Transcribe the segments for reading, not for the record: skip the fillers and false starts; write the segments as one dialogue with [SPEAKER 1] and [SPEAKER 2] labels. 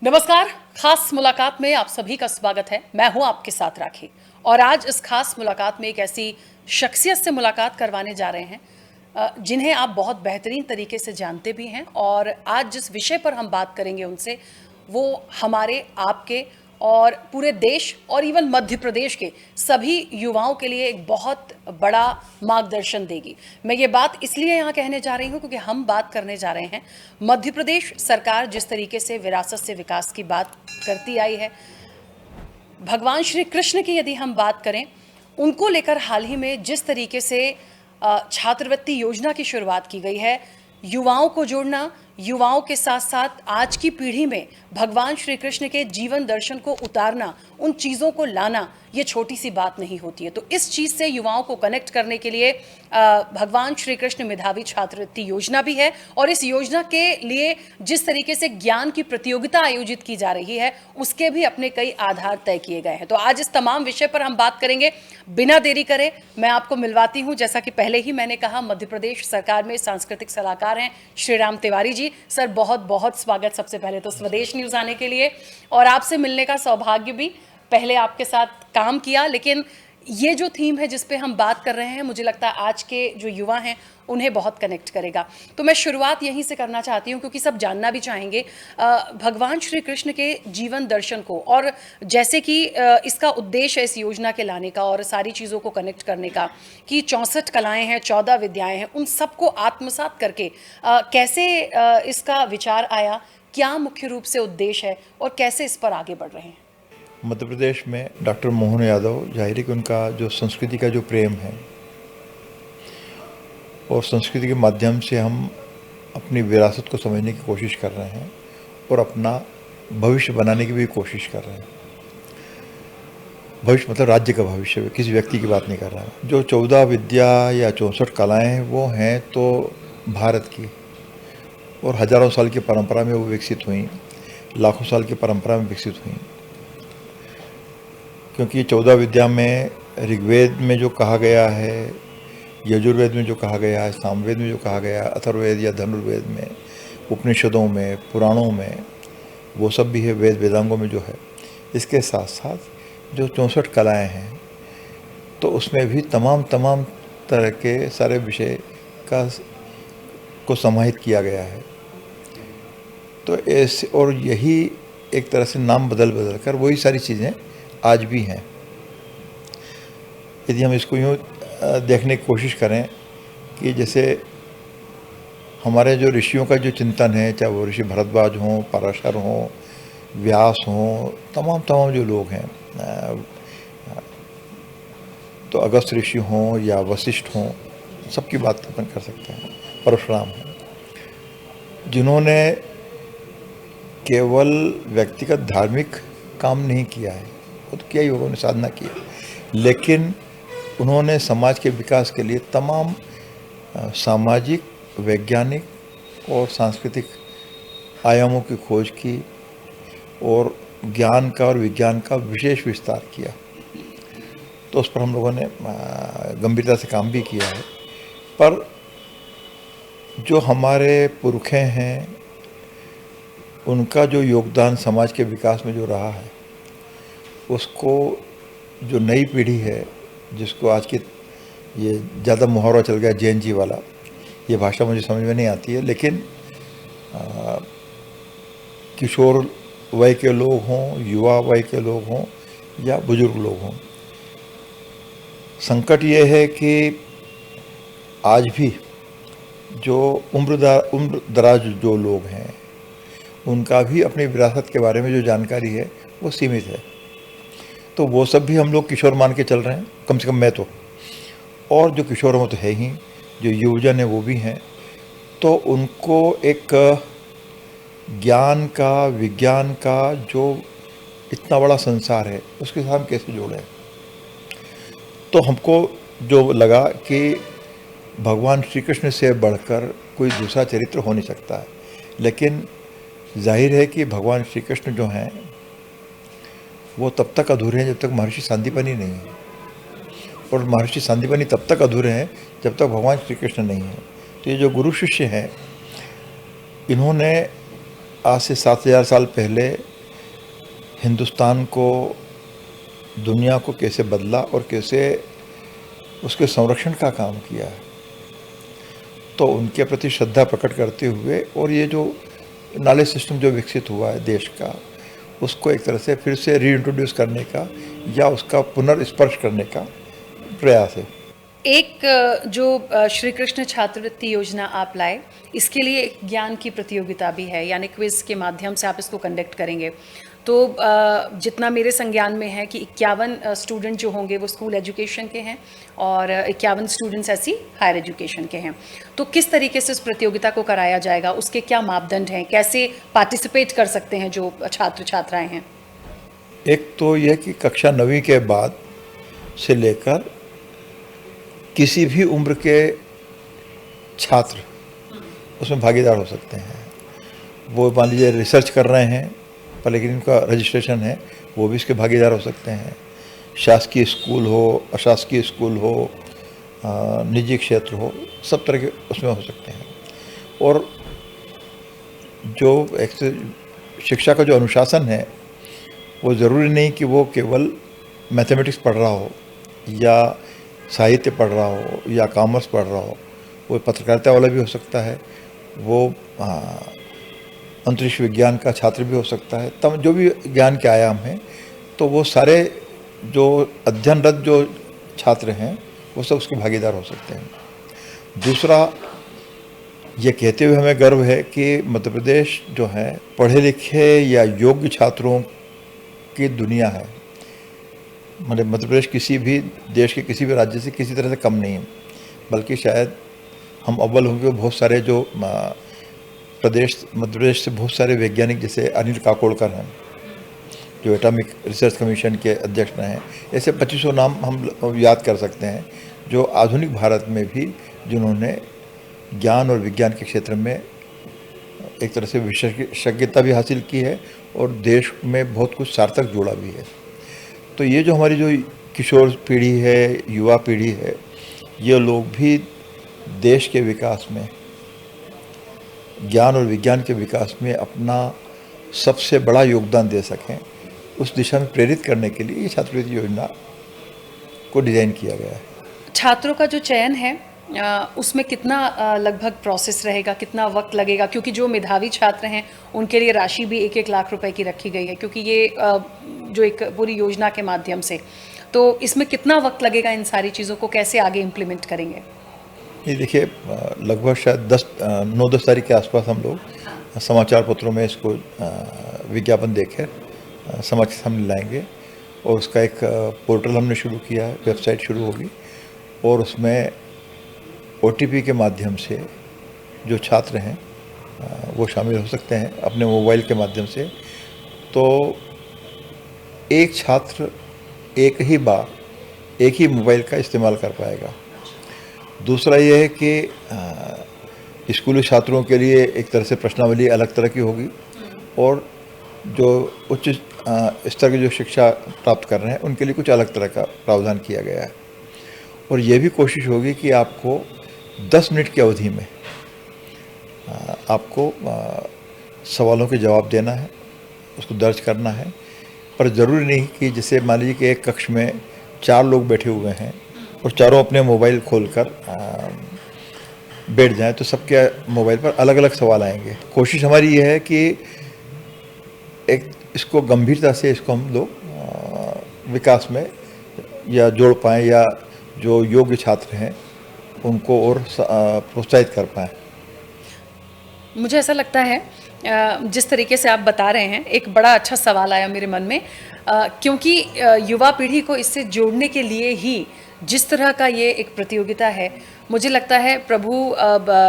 [SPEAKER 1] नमस्कार। खास मुलाकात में आप सभी का स्वागत है। मैं हूं आपके साथ राखी और आज इस खास मुलाकात में एक ऐसी शख्सियत से मुलाकात करवाने जा रहे हैं जिन्हें आप बहुत बेहतरीन तरीके से जानते भी हैं और आज जिस विषय पर हम बात करेंगे उनसे वो हमारे आपके और पूरे देश और इवन मध्य प्रदेश के सभी युवाओं के लिए एक बहुत बड़ा मार्गदर्शन देगी। मैं ये बात इसलिए यहाँ कहने जा रही हूँ क्योंकि हम बात करने जा रहे हैं मध्य प्रदेश सरकार जिस तरीके से विरासत से विकास की बात करती आई है, भगवान श्री कृष्ण की यदि हम बात करें, उनको लेकर हाल ही में जिस तरीके से छात्रवृत्ति योजना की शुरुआत की गई है, युवाओं को जोड़ना, युवाओं के साथ साथ आज की पीढ़ी में भगवान श्री कृष्ण के जीवन दर्शन को उतारना, उन चीज़ों को लाना, ये छोटी सी बात नहीं होती है। तो इस चीज़ से युवाओं को कनेक्ट करने के लिए भगवान श्री कृष्ण मेधावी छात्रवृत्ति योजना भी है और इस योजना के लिए जिस तरीके से ज्ञान की प्रतियोगिता आयोजित की जा रही है उसके भी अपने कई आधार तय किए गए हैं। तो आज इस तमाम विषय पर हम बात करेंगे। बिना देरी करे मैं आपको मिलवाती हूं, जैसा कि पहले ही मैंने कहा, मध्य प्रदेश सरकार में सांस्कृतिक सलाहकार हैं श्रीराम तिवारी जी। सर बहुत बहुत स्वागत सबसे पहले तो स्वदेश न्यूज़ आने के लिए, और आपसे मिलने का सौभाग्य भी, पहले आपके साथ काम किया, लेकिन ये जो थीम है जिस पे हम बात कर रहे हैं मुझे लगता है आज के जो युवा हैं उन्हें बहुत कनेक्ट करेगा। तो मैं शुरुआत यहीं से करना चाहती हूँ क्योंकि सब जानना भी चाहेंगे भगवान श्री कृष्ण के जीवन दर्शन को, और जैसे कि इसका उद्देश्य है इस योजना के लाने का और सारी चीज़ों को कनेक्ट करने का कि 64 कलाएं हैं, 14 विद्याएं हैं, उन सबको आत्मसात करके कैसे इसका विचार आया, क्या मुख्य रूप से उद्देश्य है और कैसे इस पर आगे बढ़ रहे हैं।
[SPEAKER 2] मध्य प्रदेश में डॉक्टर मोहन यादव, जाहिर है कि उनका जो संस्कृति का जो प्रेम है और संस्कृति के माध्यम से हम अपनी विरासत को समझने की कोशिश कर रहे हैं और अपना भविष्य बनाने की भी कोशिश कर रहे हैं। भविष्य मतलब राज्य का भविष्य, किसी व्यक्ति की बात नहीं कर रहा है। जो 14 विद्या या 64 कलाएँ हैं वो हैं तो भारत की, और हजारों साल की परंपरा में वो विकसित हुई, लाखों साल की परंपरा में विकसित हुई। क्योंकि 14 विद्या में ऋग्वेद में जो कहा गया है, यजुर्वेद में जो कहा गया है, सामवेद में जो कहा गया है, अथर्ववेद या धनुर्वेद में, उपनिषदों में, पुराणों में, वो सब भी है, वेद वेदांगों में जो है। इसके साथ साथ जो 64 कलाएँ हैं तो उसमें भी तमाम तरह के सारे विषय को समाहित किया गया है। तो ऐसे, और यही एक तरह से नाम बदल कर वही सारी चीज़ें आज भी हैं। यदि हम इसको यूँ देखने की कोशिश करें कि जैसे हमारे जो ऋषियों का जो चिंतन है, चाहे वो ऋषि भरद्वाज हों, पराशर हों, व्यास हों, तमाम जो लोग हैं, तो अगस्त ऋषि हों या वशिष्ठ हों, सबकी बात अपन कर सकते हैं। परशुराम हैं, जिन्होंने केवल व्यक्तिगत धार्मिक काम नहीं किया है, वो तो किया ही होगा, उन्होंने साधना की, लेकिन उन्होंने समाज के विकास के लिए तमाम सामाजिक, वैज्ञानिक और सांस्कृतिक आयामों की खोज की और ज्ञान का और विज्ञान का विशेष विस्तार किया। तो उस पर हम लोगों ने गंभीरता से काम भी किया है। पर जो हमारे पुरखे हैं, उनका जो योगदान समाज के विकास में जो रहा है, उसको जो नई पीढ़ी है, जिसको आज की ये ज़्यादा मुहावरा चल गया जैन जी वाला, ये भाषा मुझे समझ में नहीं आती है, लेकिन किशोर वय के लोग हों, युवा वय के लोग हों या बुजुर्ग लोग हों, संकट ये है कि आज भी जो उम्र दराज जो लोग हैं, उनका भी अपनी विरासत के बारे में जो जानकारी है वो सीमित है। तो वो सब भी हम लोग किशोर मान के चल रहे हैं, कम से कम मैं तो, और जो किशोर हो तो है ही, जो युवजन है वो भी हैं। तो उनको एक ज्ञान का, विज्ञान का जो इतना बड़ा संसार है उसके साथ हम कैसे जोड़ें। तो हमको जो लगा कि भगवान श्री कृष्ण से बढ़कर कोई दूसरा चरित्र हो नहीं सकता है, लेकिन जाहिर है कि भगवान श्री कृष्ण जो हैं वो तब तक अधूरे हैं जब तक महर्षि सांदीपनि नहीं है, और महर्षि सांदीपनि तब तक अधूरे हैं जब तक भगवान श्री कृष्ण नहीं है। तो ये जो गुरु शिष्य हैं, इन्होंने आज से 7,000 साल पहले हिंदुस्तान को, दुनिया को कैसे बदला और कैसे उसके संरक्षण का काम किया, तो उनके प्रति श्रद्धा प्रकट करते हुए और ये जो नॉलेज सिस्टम जो विकसित हुआ है देश का, उसको एक तरह से फिर से रीइंट्रोड्यूस करने का या उसका पुनर्स्पर्श करने का प्रयास है।
[SPEAKER 1] एक जो श्री कृष्ण छात्रवृत्ति योजना आप लाए, इसके लिए एक ज्ञान की प्रतियोगिता भी है, यानी क्विज के माध्यम से आप इसको कंडक्ट करेंगे। तो जितना मेरे संज्ञान में है कि 51 स्टूडेंट जो होंगे वो स्कूल एजुकेशन के हैं और 51 स्टूडेंट्स ऐसी हायर एजुकेशन के हैं। तो किस तरीके से इस प्रतियोगिता को कराया जाएगा, उसके क्या मापदंड हैं, कैसे पार्टिसिपेट कर सकते हैं जो छात्र छात्राएं हैं?
[SPEAKER 2] एक तो यह कि कक्षा 9वीं के बाद से लेकर किसी भी उम्र के छात्र उसमें भागीदार हो सकते हैं। वो मान लीजिए रिसर्च कर रहे हैं पर लेकिन इनका रजिस्ट्रेशन है, वो भी इसके भागीदार हो सकते हैं। शासकीय स्कूल हो, अशासकीय स्कूल हो, निजी क्षेत्र हो, सब तरह के उसमें हो सकते हैं। और जो एक शिक्षा का जो अनुशासन है, वो ज़रूरी नहीं कि वो केवल मैथमेटिक्स पढ़ रहा हो या साहित्य पढ़ रहा हो या कॉमर्स पढ़ रहा हो, वो पत्रकारिता वाला भी हो सकता है, वो अंतरिक्ष विज्ञान का छात्र भी हो सकता है। तब जो भी ज्ञान के आयाम हैं, तो वो सारे जो अध्ययनरत जो छात्र हैं वो सब उसके भागीदार हो सकते हैं। दूसरा, ये कहते हुए हमें गर्व है कि मध्य प्रदेश जो है पढ़े लिखे या योग्य छात्रों की दुनिया है। मतलब मध्य प्रदेश किसी भी देश के किसी भी राज्य से किसी तरह से कम नहीं है, बल्कि शायद हम अव्वल होंगे। बहुत सारे जो मध्य प्रदेश से बहुत सारे वैज्ञानिक, जैसे अनिल काकोडकर हैं जो एटॉमिक रिसर्च कमीशन के अध्यक्ष रहे हैं, ऐसे 2500 नाम हम याद कर सकते हैं जो आधुनिक भारत में भी जिन्होंने ज्ञान और विज्ञान के क्षेत्र में एक तरह से विशेषज्ञता भी हासिल की है और देश में बहुत कुछ सार्थक जोड़ा भी है। तो ये जो हमारी जो किशोर पीढ़ी है, युवा पीढ़ी है, ये लोग भी देश के विकास में, ज्ञान और विज्ञान के विकास में अपना सबसे बड़ा योगदान दे सकें, उस दिशा में प्रेरित करने के लिए ये छात्रवृत्ति योजना को डिज़ाइन किया गया है।
[SPEAKER 1] छात्रों का जो चयन है उसमें कितना लगभग प्रोसेस रहेगा, कितना वक्त लगेगा? क्योंकि जो मेधावी छात्र हैं उनके लिए राशि भी 1-1 लाख रुपए की रखी गई है, क्योंकि ये जो एक पूरी योजना के माध्यम से, तो इसमें कितना वक्त लगेगा? इन सारी चीज़ों को कैसे आगे इम्प्लीमेंट करेंगे?
[SPEAKER 2] ये देखिए, लगभग शायद 9-10 तारीख के आसपास हम लोग समाचार पत्रों में इसको विज्ञापन देकर समाज के सामने लाएंगे और उसका एक पोर्टल हमने शुरू किया है, वेबसाइट शुरू होगी और उसमें OTP के माध्यम से जो छात्र हैं वो शामिल हो सकते हैं अपने मोबाइल के माध्यम से। तो एक छात्र एक ही बार एक ही मोबाइल का इस्तेमाल कर पाएगा। दूसरा ये है कि स्कूली छात्रों के लिए एक तरह से प्रश्नावली अलग तरह की होगी और जो उच्च स्तर की जो शिक्षा प्राप्त कर रहे हैं उनके लिए कुछ अलग तरह का प्रावधान किया गया है। और ये भी कोशिश होगी कि आपको 10 मिनट की अवधि में आपको सवालों के जवाब देना है, उसको दर्ज करना है। पर ज़रूरी नहीं कि जैसे मान लीजिए कि एक कक्ष में 4 लोग बैठे हुए हैं और चारों अपने मोबाइल खोलकर बैठ जाएं, तो सबके मोबाइल पर अलग अलग सवाल आएंगे। कोशिश हमारी ये है कि एक इसको गंभीरता से इसको हम लोग विकास में या जोड़ पाएँ या जो योग्य छात्र हैं उनको और प्रोत्साहित कर पाएँ।
[SPEAKER 1] मुझे ऐसा लगता है जिस तरीके से आप बता रहे हैं, एक बड़ा अच्छा सवाल आया मेरे मन में, क्योंकि युवा पीढ़ी को इससे जोड़ने के लिए ही जिस तरह का ये एक प्रतियोगिता है, मुझे लगता है प्रभु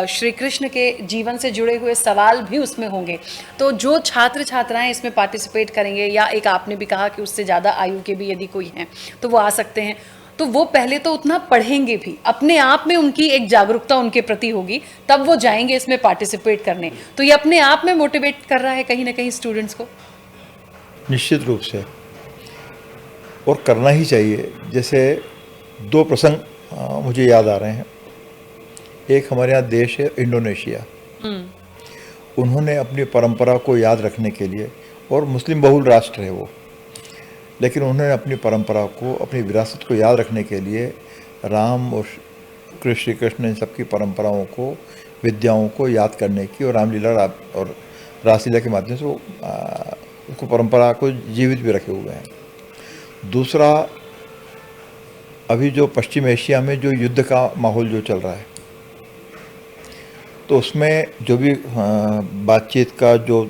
[SPEAKER 1] श्री कृष्ण के जीवन से जुड़े हुए सवाल भी उसमें होंगे। तो जो छात्र छात्राएं इसमें पार्टिसिपेट करेंगे, या एक आपने भी कहा कि उससे ज़्यादा आयु के भी यदि कोई हैं तो वो आ सकते हैं, तो वो पहले तो उतना पढ़ेंगे भी, अपने आप में उनकी एक जागरूकता उनके प्रति होगी, तब वो जाएंगे इसमें पार्टिसिपेट करने। तो ये अपने आप में मोटिवेट कर रहा है कहीं ना कहीं स्टूडेंट्स को।
[SPEAKER 2] निश्चित रूप से, और करना ही चाहिए। जैसे 2 प्रसंग मुझे याद आ रहे हैं। एक हमारे यहाँ देश है इंडोनेशिया, उन्होंने अपनी परंपरा को याद रखने के लिए, और मुस्लिम बहुल राष्ट्र है वो, लेकिन उन्होंने अपनी परंपरा को, अपनी विरासत को याद रखने के लिए राम और श्री कृष्ण इन सबकी परंपराओं को, विद्याओं को याद करने की, और रामलीला और रासलीला के माध्यम से वो उसको परंपरा को जीवित भी रखे हुए हैं। दूसरा, अभी जो पश्चिम एशिया में जो युद्ध का माहौल जो चल रहा है, तो उसमें जो भी बातचीत का जो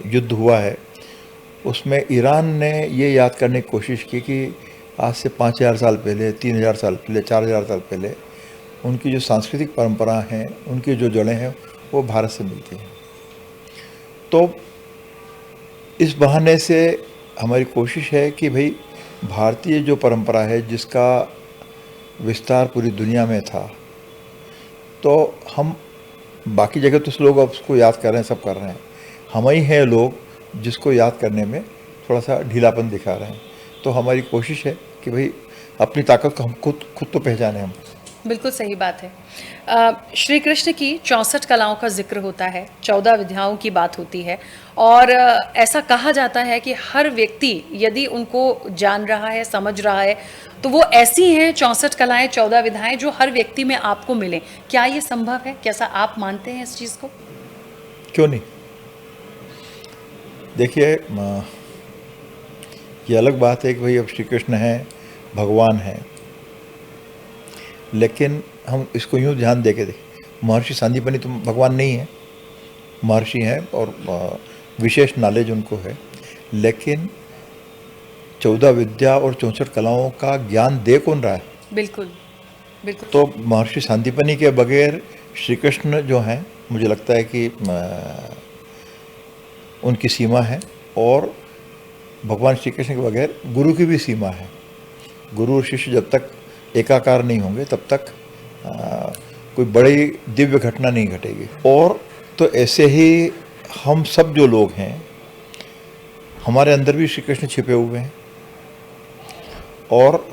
[SPEAKER 2] युद्ध हुआ है, उसमें ईरान ने ये याद करने की कोशिश की कि आज से 5000 साल पहले, 3000 साल पहले, 4000 साल पहले उनकी जो सांस्कृतिक परंपरा हैं, उनकी जो जड़ें हैं, वो भारत से मिलती हैं। तो इस बहाने से हमारी कोशिश है कि भाई भारतीय जो परंपरा है, जिसका विस्तार पूरी दुनिया में था, तो हम बाकी जगह तो लोग अब उसको याद कर रहे हैं, सब कर रहे हैं, हम ही हैं लोग जिसको याद करने में थोड़ा सा ढीलापन दिखा रहे हैं। तो हमारी कोशिश है कि भाई अपनी ताकत को हम खुद तो पहचाने हम।
[SPEAKER 1] बिल्कुल सही बात है। श्री कृष्ण की 64 कलाओं का जिक्र होता है, 14 विद्याओं की बात होती है, और ऐसा कहा जाता है कि हर व्यक्ति यदि उनको जान रहा है, समझ रहा है, तो वो ऐसी हैं 64 कलाएं, 14 विधाएं जो हर व्यक्ति में आपको मिलें। क्या ये संभव है? कैसा आप मानते हैं इस चीज़ को?
[SPEAKER 2] क्यों नहीं। देखिए, ये अलग बात है कि भाई अब श्री कृष्ण हैं, भगवान हैं, लेकिन हम इसको यूँ ध्यान दे के देखें, महर्षि सांदीपनि तो भगवान नहीं है, महर्षि हैं और विशेष नॉलेज उनको है, लेकिन 14 विद्या और 64 कलाओं का ज्ञान दे कौन रहा है?
[SPEAKER 1] बिल्कुल बिल्कुल।
[SPEAKER 2] तो महर्षि सांदीपनि के बगैर श्री कृष्ण जो हैं, मुझे लगता है कि उनकी सीमा है, और भगवान श्री कृष्ण के बगैर गुरु की भी सीमा है। गुरु और शिष्य जब तक एकाकार नहीं होंगे, तब तक कोई बड़ी दिव्य घटना नहीं घटेगी। और तो ऐसे ही हम सब जो लोग हैं, हमारे अंदर भी श्री कृष्ण छिपे हुए हैं, और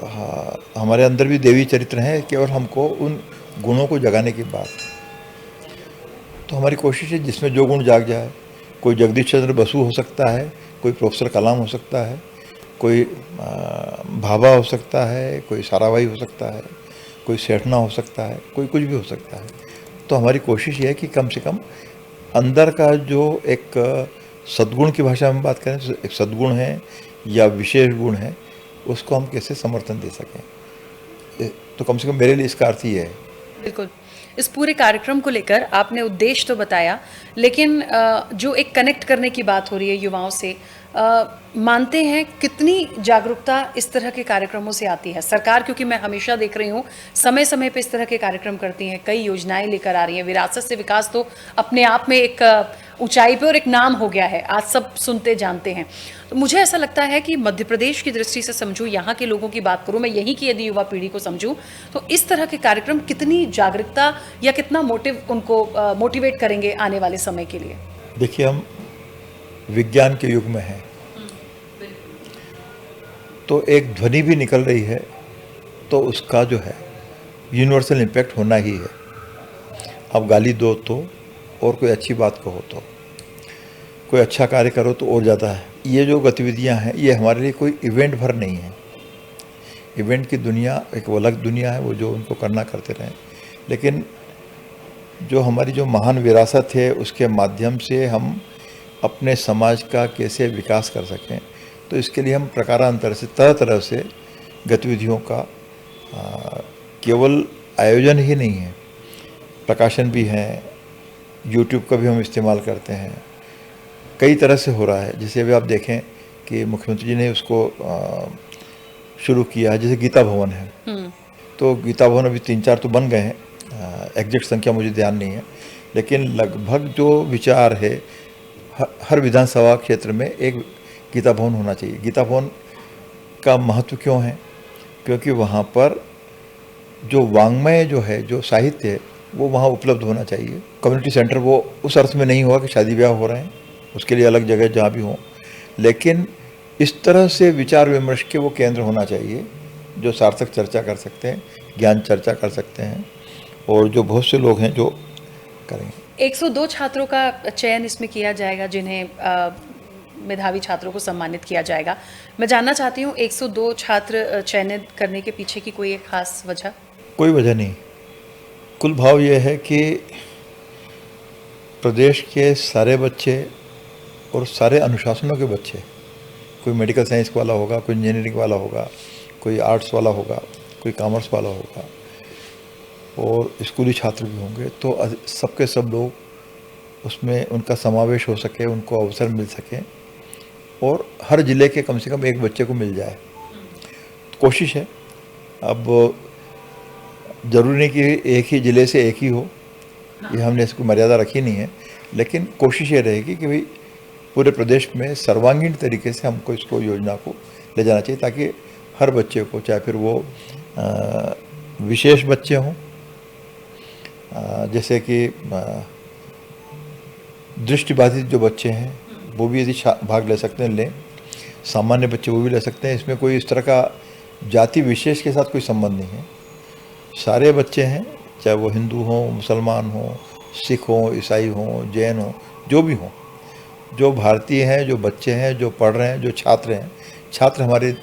[SPEAKER 2] हमारे अंदर भी देवी चरित्र हैं, केवल हमको उन गुणों को जगाने की बात। तो हमारी कोशिश है जिसमें जो गुण जाग जाए। कोई जगदीश चंद्र बसु हो सकता है, कोई प्रोफेसर कलाम हो सकता है, कोई भाभा हो सकता है, कोई साराभाई हो सकता है, कोई सेठना हो सकता है, कोई कुछ भी हो सकता है। तो हमारी कोशिश ये है कि कम से कम अंदर का जो एक सद्गुण की भाषा में बात करें, तो एक सद्गुण है या विशेष गुण है, उसको हम कैसे समर्थन दे सकें। तो कम से कम मेरे लिए इसका अर्थ ही है।
[SPEAKER 1] बिल्कुल। इस पूरे कार्यक्रम को लेकर आपने उद्देश्य तो बताया, लेकिन जो एक कनेक्ट करने की बात हो रही है युवाओं से, मानते हैं कितनी जागरूकता इस तरह के कार्यक्रमों से आती है? सरकार, क्योंकि मैं हमेशा देख रही हूँ समय समय पे इस तरह के कार्यक्रम करती हैं, कई योजनाएं लेकर आ रही हैं। विरासत से विकास तो अपने आप में एक ऊंचाई पे और एक नाम हो गया है, आज सब सुनते जानते हैं। तो मुझे ऐसा लगता है कि मध्य प्रदेश की दृष्टि से समझूं, यहाँ के लोगों की बात करूँ मैं, यहीं की यदि युवा पीढ़ी को समझूं, तो इस तरह के कार्यक्रम कितनी जागरूकता या कितना उनको मोटिवेट करेंगे आने वाले समय के लिए?
[SPEAKER 2] देखिए, हम विज्ञान के युग में हैं, तो एक ध्वनि भी निकल रही है, तो उसका जो है यूनिवर्सल इम्पैक्ट होना ही है। अब गाली दो तो, और कोई अच्छी बात कहो तो, कोई अच्छा कार्य करो तो और ज़्यादा है। ये जो गतिविधियां हैं, ये हमारे लिए कोई इवेंट भर नहीं है। इवेंट की दुनिया एक अलग दुनिया है, वो जो उनको करना करते रहें, लेकिन जो हमारी जो महान विरासत है, उसके माध्यम से हम अपने समाज का कैसे विकास कर सकें, तो इसके लिए हम प्रकारांतर से, तरह तरह से गतिविधियों का केवल आयोजन ही नहीं है, प्रकाशन भी हैं, यूट्यूब का भी हम इस्तेमाल करते हैं, कई तरह से हो रहा है। जैसे अभी आप देखें कि मुख्यमंत्री जी ने उसको शुरू किया है, जैसे गीता भवन है, तो गीता भवन अभी 3-4 तो बन गए हैं, एग्जैक्ट संख्या मुझे ध्यान नहीं है, लेकिन लगभग जो विचार है, हर विधानसभा क्षेत्र में एक गीता भवन होना चाहिए। गीता भवन का महत्व क्यों है? क्योंकि वहाँ पर जो वाङ्मय जो है, जो साहित्य है, वो वहाँ उपलब्ध होना चाहिए। कम्युनिटी सेंटर वो उस अर्थ में नहीं हुआ कि शादी ब्याह हो रहे हैं, उसके लिए अलग जगह जहाँ भी हों, लेकिन इस तरह से विचार विमर्श के वो केंद्र होना चाहिए जो सार्थक चर्चा कर सकते हैं, ज्ञान चर्चा कर सकते हैं, और जो बहुत से लोग हैं जो करेंगे।
[SPEAKER 1] 102 छात्रों का चयन इसमें किया जाएगा जिन्हें मेधावी छात्रों को सम्मानित किया जाएगा। मैं जानना चाहती हूँ 102 छात्र चयनित करने के पीछे की कोई एक खास वजह?
[SPEAKER 2] कोई वजह नहीं। कुल भाव यह है कि प्रदेश के सारे बच्चे और सारे अनुशासनों के बच्चे, कोई मेडिकल साइंस वाला होगा, कोई इंजीनियरिंग वाला होगा, कोई आर्ट्स वाला होगा, कोई कॉमर्स वाला होगा और स्कूली छात्र भी होंगे, तो सबके सब लोग उसमें उनका समावेश हो सके, उनको अवसर मिल सके और हर ज़िले के कम से कम एक बच्चे को मिल जाए। कोशिश है, अब ज़रूरी नहीं कि एक ही ज़िले से एक ही हो, ये हमने इसको मर्यादा रखी नहीं है, लेकिन कोशिश ये रहेगी कि भाई पूरे प्रदेश में सर्वांगीण तरीके से हमको इसको योजना को ले जाना चाहिए, ताकि हर बच्चे को, चाहे फिर वो विशेष बच्चे हों, जैसे कि दृष्टिबाधित जो बच्चे हैं वो भी यदि भाग ले सकते हैं लें, सामान्य बच्चे वो भी ले सकते हैं। इसमें कोई इस तरह का जाति विशेष के साथ कोई संबंध नहीं है, सारे बच्चे हैं, चाहे वो हिंदू हों, मुसलमान हों, सिख हों, ईसाई हों, जैन हों, जो भी हों, जो भारतीय हैं, जो बच्चे हैं, जो पढ़ रहे हैं, जो छात्र हैं, छात्र हमारे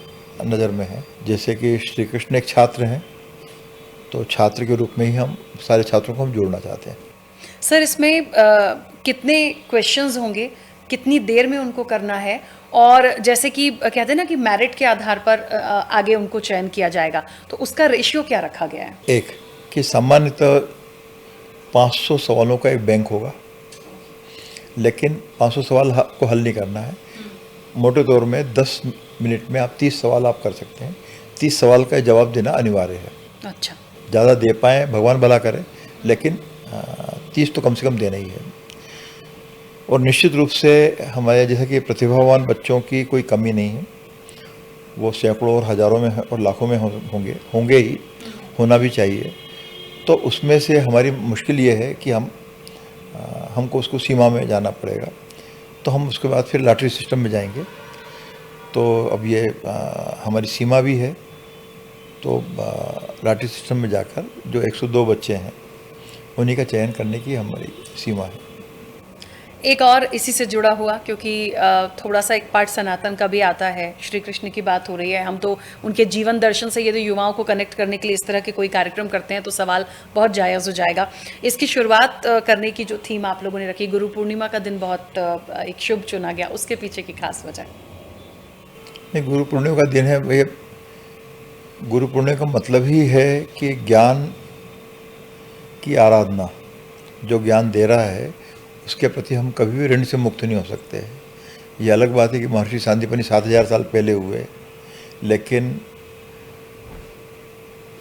[SPEAKER 2] नज़र में हैं। जैसे कि श्री कृष्ण एक छात्र हैं, तो छात्र के रूप में ही हम सारे छात्रों को हम जोड़ना चाहते हैं।
[SPEAKER 1] सर, इसमें कितने क्वेश्चंस होंगे, कितनी देर में उनको करना है, और जैसे कि कहते हैं ना कि मेरिट के आधार पर आगे उनको चयन किया जाएगा, तो उसका रेशियो क्या रखा गया है?
[SPEAKER 2] एक कि सामान्यतः 500 सवालों का एक बैंक होगा, लेकिन 500 सवाल को हल नहीं करना है। मोटे तौर में 10 मिनट में आप 30 सवाल आप कर सकते हैं। 30 सवाल का जवाब देना अनिवार्य है।
[SPEAKER 1] अच्छा,
[SPEAKER 2] ज़्यादा दे पाएँ भगवान भला करे, लेकिन 30 तो कम से कम देना ही है। और निश्चित रूप से हमारे जैसे कि प्रतिभावान बच्चों की कोई कमी नहीं है, वो सैकड़ों और हज़ारों में और लाखों में होंगे ही, होना भी चाहिए। तो उसमें से हमारी मुश्किल ये है कि हमको उसको सीमा में जाना पड़ेगा, तो हम उसके बाद फिर लॉटरी सिस्टम में जाएंगे। तो अब ये हमारी सीमा भी है, तो लॉटरी सिस्टम में जाकर जो 102 बच्चे हैं उन्हीं का चयन करने की हमारी सीमा है।
[SPEAKER 1] एक और इसी से जुड़ा हुआ, क्योंकि थोड़ा सा एक पार्ट सनातन का भी आता है, श्री कृष्ण की बात हो रही है, हम तो उनके जीवन दर्शन से यदि युवाओं को कनेक्ट करने के लिए इस तरह के कोई कार्यक्रम करते हैं तो सवाल बहुत जायज़ हो जाएगा। इसकी शुरुआत करने की जो थीम आप लोगों ने रखी, गुरु पूर्णिमा का दिन बहुत एक शुभ चुना गया, उसके पीछे की खास वजह?
[SPEAKER 2] नहीं, गुरु पूर्णिमा का दिन है भैया। गुरु पूर्णिमा का मतलब ही है कि ज्ञान की आराधना, जो ज्ञान दे रहा है उसके प्रति हम कभी भी ऋण से मुक्त नहीं हो सकते। ये अलग बात है कि महर्षि सांदीपनि 7000 साल पहले हुए, लेकिन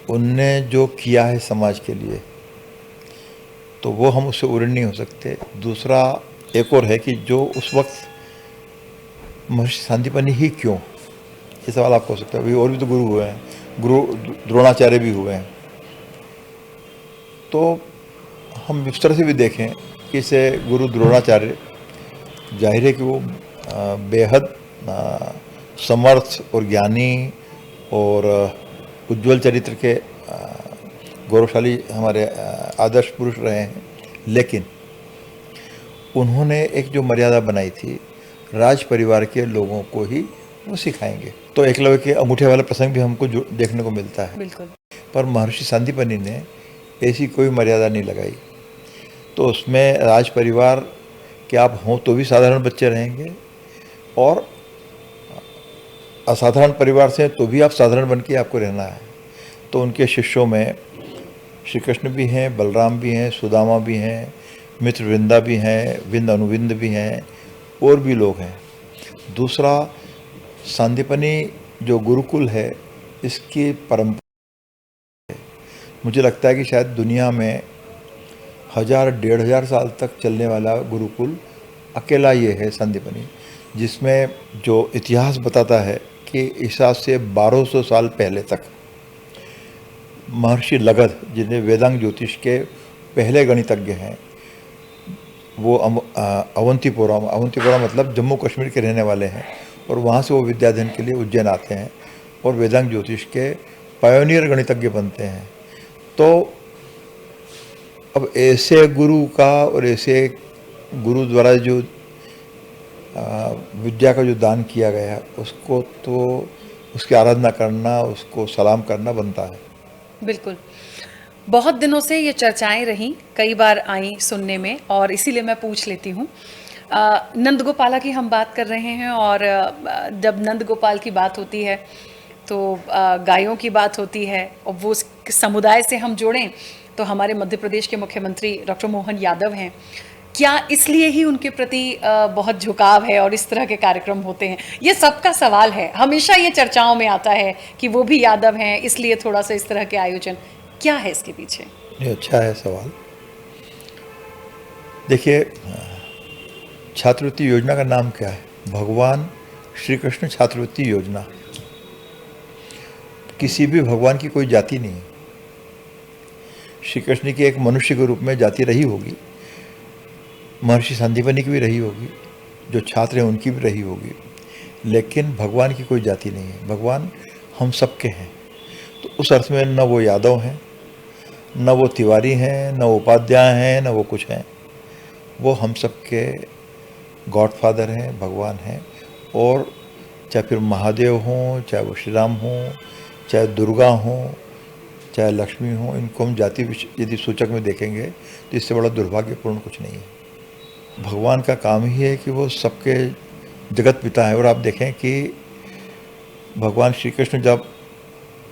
[SPEAKER 2] उनने जो किया है समाज के लिए, तो वो हम उससे ऋणी नहीं हो सकते। दूसरा एक और है कि जो उस वक्त महर्षि सांदीपनि ही क्यों, ये सवाल आपको हो सकता है। और भी तो गुरु हुए हैं, गुरु द्रोणाचार्य भी हुए हैं। तो हम इस तरह से भी देखें कि इसे गुरु द्रोणाचार्य, जाहिर है कि वो बेहद समर्थ और ज्ञानी और उज्ज्वल चरित्र के गौरवशाली हमारे आदर्श पुरुष रहे हैं, लेकिन उन्होंने एक जो मर्यादा बनाई थी, राज परिवार के लोगों को ही वो सिखाएंगे। तो एकलव्य के अंगूठे वाला प्रसंग भी हमको जो देखने को मिलता है।
[SPEAKER 1] बिल्कुल।
[SPEAKER 2] पर महर्षि सांदीपनि ने ऐसी कोई मर्यादा नहीं लगाई, तो उसमें राज परिवार के आप हों तो भी साधारण बच्चे रहेंगे, और असाधारण परिवार से तो भी आप साधारण बन के आपको रहना है। तो उनके शिष्यों में श्री कृष्ण भी हैं, बलराम भी हैं, सुदामा भी हैं, मित्रवृंदा भी हैं, विंद अनुविंद भी हैं, और भी लोग हैं। दूसरा, सांदीपनि जो गुरुकुल है, इसकी परंपरा, मुझे लगता है कि शायद दुनिया में 1000-1500 साल तक चलने वाला गुरुकुल अकेला ये है सांदीपनि, जिसमें जो इतिहास बताता है कि ईसा से 1200 साल पहले तक महर्षि लगध, जिन्हें वेदांग ज्योतिष के पहले गणितज्ञ हैं, वो अवंतीपोरा मतलब जम्मू कश्मीर के रहने वाले हैं, और वहाँ से वो विद्याध्ययन के लिए उज्जैन आते हैं और वेदांग ज्योतिष के पायोनियर गणितज्ञ बनते हैं। तो अब ऐसे गुरु का और ऐसे गुरु द्वारा जो विद्या का जो दान किया गया उसको तो उसकी आराधना करना, उसको सलाम करना बनता है।
[SPEAKER 1] बिल्कुल। बहुत दिनों से ये चर्चाएं रहीं, कई बार आई सुनने में, और इसीलिए मैं पूछ लेती हूँ। नंद गोपाला की हम बात कर रहे हैं, और जब नंद गोपाल की बात होती है तो गायों की बात होती है, और वो उस समुदाय से हम जोड़ें तो हमारे मध्य प्रदेश के मुख्यमंत्री डॉक्टर मोहन यादव हैं। क्या इसलिए ही उनके प्रति बहुत झुकाव है और इस तरह के कार्यक्रम होते हैं? ये सबका सवाल है, हमेशा ये चर्चाओं में आता है कि वो भी यादव हैं, इसलिए थोड़ा सा इस तरह के आयोजन। क्या है इसके पीछे?
[SPEAKER 2] ये अच्छा है सवाल। देखिए, छात्रवृत्ति योजना का नाम क्या है? भगवान श्री कृष्ण छात्रवृत्ति योजना। किसी भी भगवान की कोई जाति नहीं है। श्री कृष्ण की एक मनुष्य के रूप में जाति रही होगी, महर्षि संदीपनी की भी रही होगी, जो छात्र हैं उनकी भी रही होगी, लेकिन भगवान की कोई जाति नहीं है। भगवान हम सबके हैं। तो उस अर्थ में न वो यादव हैं, न वो तिवारी हैं, न वो उपाध्याय हैं, न वो कुछ हैं। वो हम सबके गॉडफादर हैं, भगवान हैं। और चाहे फिर महादेव हों, चाहे वो श्री राम हों, चाहे दुर्गा हों, चाहे लक्ष्मी हों, इनको हम जाति यदि सूचक में देखेंगे तो इससे बड़ा दुर्भाग्यपूर्ण कुछ नहीं है। भगवान का काम ही है कि वो सबके जगत पिता है। और आप देखें कि भगवान श्री कृष्ण जब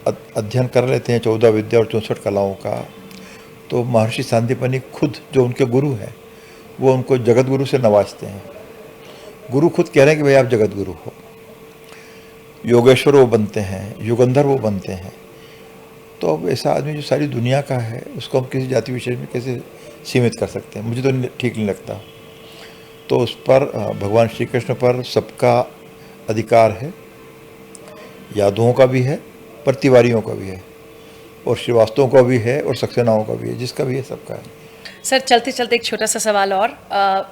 [SPEAKER 2] अध्ययन कर लेते हैं 14 विद्या और 64 कलाओं का, तो महर्षि सांदीपनि खुद जो उनके गुरु हैं वो उनको जगत गुरु से नवाजते हैं। गुरु खुद कह रहे हैं कि भाई आप जगत गुरु हो। योगेश्वर वो बनते हैं, युगंधर वो बनते हैं। तो अब ऐसा आदमी जो सारी दुनिया का है उसको हम किसी जाति विशेष में कैसे सीमित कर सकते हैं? मुझे तो ठीक नहीं लगता। तो उस पर भगवान श्री कृष्ण पर सबका अधिकार है, यादवों का भी है, पर तिवारियों का भी है, और श्रीवास्तवों का भी है, और सक्सेनाओं का भी है, जिसका भी है सबका है।
[SPEAKER 1] सर, चलते चलते एक छोटा सा सवाल और,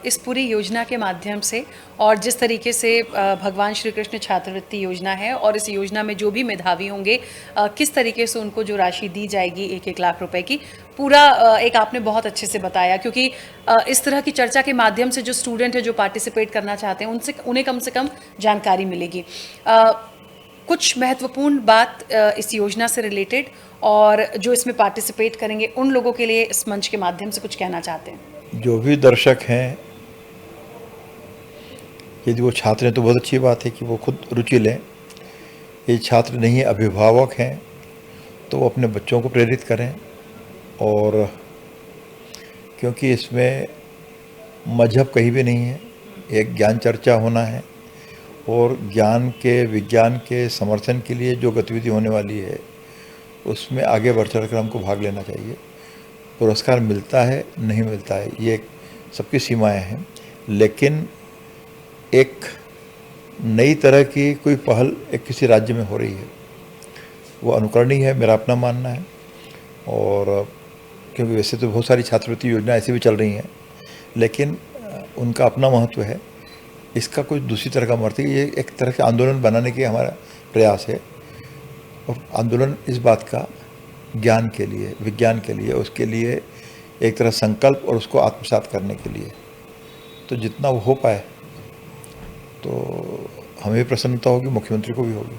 [SPEAKER 1] इस पूरी योजना के माध्यम से और जिस तरीके से भगवान श्री कृष्ण छात्रवृत्ति योजना है, और इस योजना में जो भी मेधावी होंगे किस तरीके से उनको जो राशि दी जाएगी 1-1 लाख रुपए की, पूरा एक आपने बहुत अच्छे से बताया। क्योंकि इस तरह की चर्चा के माध्यम से जो स्टूडेंट है, जो पार्टिसिपेट करना चाहते हैं, उन्हें कम से कम जानकारी मिलेगी। कुछ महत्वपूर्ण बात इस योजना से रिलेटेड, और जो इसमें पार्टिसिपेट करेंगे उन लोगों के लिए इस मंच के माध्यम से कुछ कहना चाहते हैं?
[SPEAKER 2] जो भी दर्शक हैं, यदि वो छात्र हैं तो बहुत अच्छी बात है कि वो खुद रुचि लें। ये छात्र नहीं है, अभिभावक हैं, तो वो अपने बच्चों को प्रेरित करें। और क्योंकि इसमें मजहब कहीं भी नहीं है, एक ज्ञान चर्चा होना है, और ज्ञान के, विज्ञान के समर्थन के लिए जो गतिविधि होने वाली है उसमें आगे बढ़ चढ़ कर हमको भाग लेना चाहिए। पुरस्कार मिलता है, नहीं मिलता है, ये सबकी सीमाएं हैं, लेकिन एक नई तरह की कोई पहल एक किसी राज्य में हो रही है, वो अनुकरणीय है, मेरा अपना मानना है। और क्योंकि वैसे तो बहुत सारी छात्रवृत्ति योजना ऐसी भी चल रही हैं, लेकिन उनका अपना महत्व है। इसका कुछ दूसरी तरह का महत्व है। ये एक तरह के आंदोलन बनाने की हमारा प्रयास है, और आंदोलन इस बात का ज्ञान के लिए, विज्ञान के लिए, उसके लिए एक तरह संकल्प और उसको आत्मसात करने के लिए। तो जितना वो हो पाए तो हमें भी प्रसन्नता होगी, मुख्यमंत्री को भी होगी।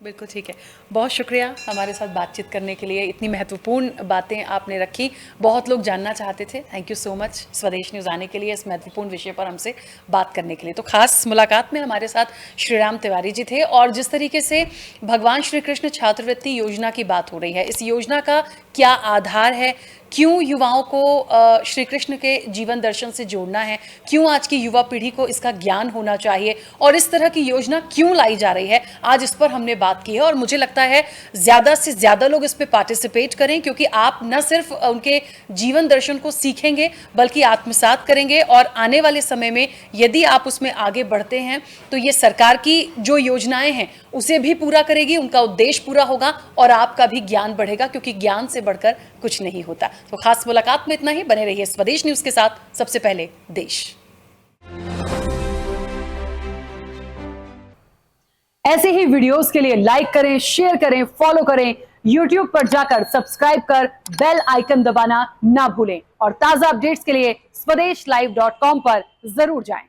[SPEAKER 1] बिल्कुल ठीक है। बहुत शुक्रिया हमारे साथ बातचीत करने के लिए, इतनी महत्वपूर्ण बातें आपने रखी, बहुत लोग जानना चाहते थे। थैंक यू सो मच स्वदेश न्यूज़ आने के लिए, इस महत्वपूर्ण विषय पर हमसे बात करने के लिए। तो खास मुलाकात में हमारे साथ श्रीराम तिवारी जी थे, और जिस तरीके से भगवान श्री कृष्ण छात्रवृत्ति योजना की बात हो रही है, इस योजना का क्या आधार है, क्यों युवाओं को श्री कृष्ण के जीवन दर्शन से जोड़ना है, क्यों आज की युवा पीढ़ी को इसका ज्ञान होना चाहिए, और इस तरह की योजना क्यों लाई जा रही है, आज इस पर हमने बात की है। और मुझे लगता है ज़्यादा से ज़्यादा लोग इस पर पार्टिसिपेट करें, क्योंकि आप न सिर्फ उनके जीवन दर्शन को सीखेंगे बल्कि आत्मसात करेंगे, और आने वाले समय में यदि आप उसमें आगे बढ़ते हैं तो ये सरकार की जो योजनाएं हैं उसे भी पूरा करेगी, उनका उद्देश्य पूरा होगा, और आपका भी ज्ञान बढ़ेगा, क्योंकि ज्ञान से बढ़कर कुछ नहीं होता। तो खास मुलाकात में इतना ही। बने रहिए स्वदेश न्यूज़ के साथ, सबसे पहले देश। ऐसे ही वीडियोस के लिए लाइक करें, शेयर करें, फॉलो करें, YouTube पर जाकर सब्सक्राइब कर बेल आइकन दबाना ना भूलें। और ताजा अपडेट्स के लिए स्वदेशलाइव.com पर जरूर जाएं।